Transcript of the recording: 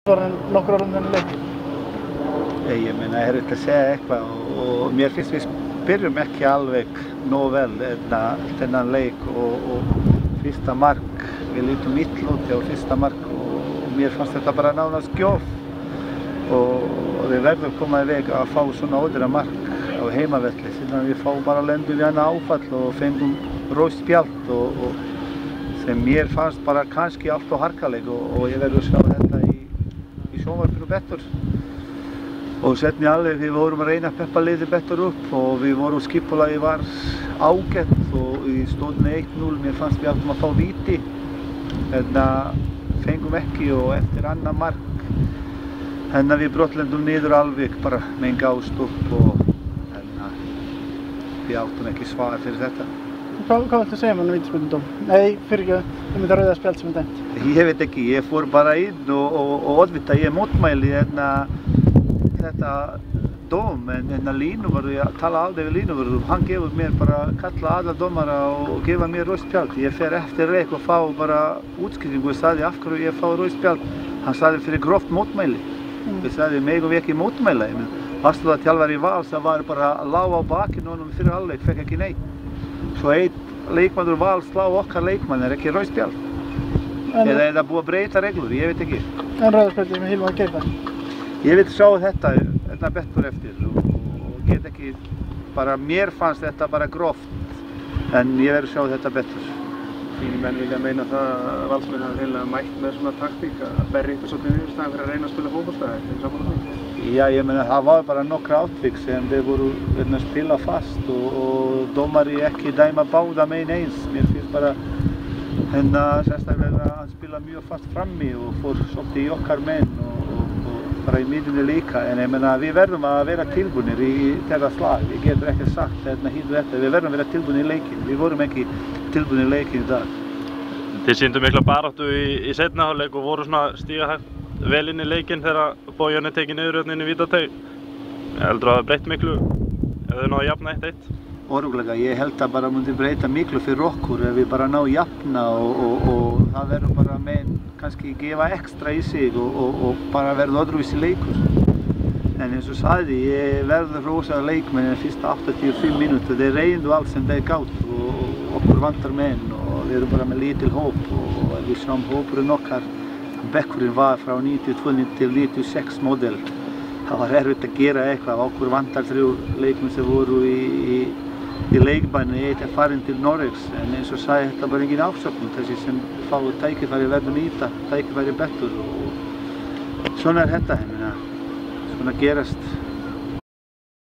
Var nokkur orð þennan leik? Ég meina, erfitt að segja eitthvað og mér finnst við byrjum ekki alveg nógu vel þennan leik og fyrsta mark, við lítum illa út á fyrsta mark og mér fannst þetta bara nánast gjöf og við verðum koma í veg að fá svona ódýra mark á heimavelli síðan við fá bara lendum við hana áfall og fengum rautt spjald og sem mér fannst bara kannski allt og harkaleg og ég verður að sjá þetta í sjónvarpinu betur. Og setni alveg við vorum að reyna að peppa liðið betur upp og við vorum skipulagi var ágætt og í stóðinni 1-0 mér fannst við áttum að fá víti fengum ekki og eftir annan mark við brotlendum niður alveg bara með en gást upp og við áttum ekki svar fyrir þetta. Hvað viltu segja um hann vítaspyrnudóm? Nei, fyrir ekki þetta rauða spjald sem dæmt. Ég veit ekki, ég fór bara inn og auðvitað ég mótmæli þetta dóm en línuvörður, ég tala aldrei við línuvörður, hann gefur mér bara kalla alla dómara og gefa mér rautt spjald. Ég fer eftir leik og fá bara útskýringu og sagði af hverju ég fá rautt spjald. Hann sagði fyrir gróft mótmæli. Við sagði megum við ekki mótmæla. Aðstoðarþjálfari Vals var bara lág á bakinu honum fyrir hálfleik, fekk ekki nei. Svo einn leikmannur Vals slá okkar leikmann ekki rautt spjald. Eða er það búið að breyta reglur, ég veit ekki. En rauða spjaldið með Hilmar Geirþar? Ég vil sjá þetta betur eftir og get ekki, bara mér fannst þetta bara gróft en ég verður að sjá þetta betur. Þínir menn vilja meina það að Valsmenn hafa eiginlega mætt með svona taktík að berja ykkur svolítið niður í staðinn fyrir að reyna að spila fótbolta, er þið sammála því? Já, ég meina það var bara nokkra átvik sem þeir voru að spila fast og dómari ekki dæma báða megin eins. Mér finnst bara sérstaklega að spila mjög fast frammi og fór svolítið í okkar menn og bara í miðjunni líka. En ég meina við verðum að vera tilbúnir í þeirra slag. Ég getur ekki sagt hýttu þetta. Við verðum að vera tilbúnir í leikinn. Við vorum ekki tilbúnir í leikinn í dag. Þið sýndu mikla baráttu í seinni hálfleik og voru svona stíga vel inn í leikinn þegar Bojan tekið niður inn í vítateig. Heldur að það breytt miklu ef þau náðu að jafna 1-1? Örugglega, ég held að bara myndi breyta miklu fyrir okkur ef við bara ná jafna og það verður bara með kannski gefa ekstra í sig og bara verður öðruvísi leikur. En eins og sagði, ég verður rosalega leikmenn í fyrsta 85 mínútur. Þeir reyndu allt sem þeir gátt og okkur vantar menn og við erum bara með lítil hóp og við sjáum hópurinn okkar. Bekkurinn var frá 92 til 96 model. Það var erfitt að gera eitthvað. Okkur vantar 3 leikmenn sem voru í leikbanni, eitt farin til Noregs. En eins og sagði, þetta bara engin afsökun. Þessi sem fáið tækifæri verður nýta, tækifæri betur. Og svona þetta, svona gerast.